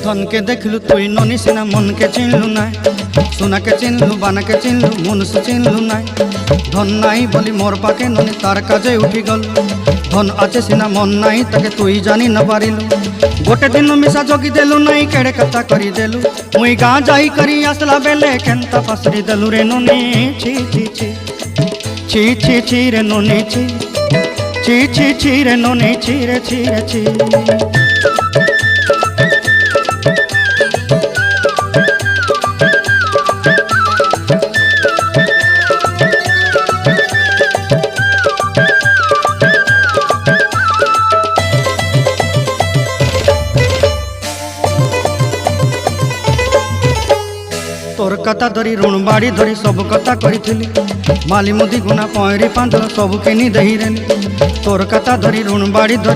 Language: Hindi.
धन के देखलु तुई ननी सिना मन के चिन्हलु ना सोना के चिन्हलु बाना के चिन्हलु मनुष्य चिन्हलु ना धन नाई बोली मोर पाके ननी तार काजे उठी गल धन आचे सिना मन नाई ताके तुई जानी न पारिलु गोटे दिन मिसा जोगी देलु नाई केड़े कथा करी देलु मुई गाँ जाई करी आसला बेले केंता पासरी देलु रे ननी छी छी छी छी छी छी रे ननी छी छी छी छी रे ननी छी रे छी रे छी। तोर कथा धरी ऋण बाड़ी धरी सब कथा करी माली मुदी गुना पहरी पांच सब किनी दही रेली तोर कथा धरी ऋण बाड़ी धरी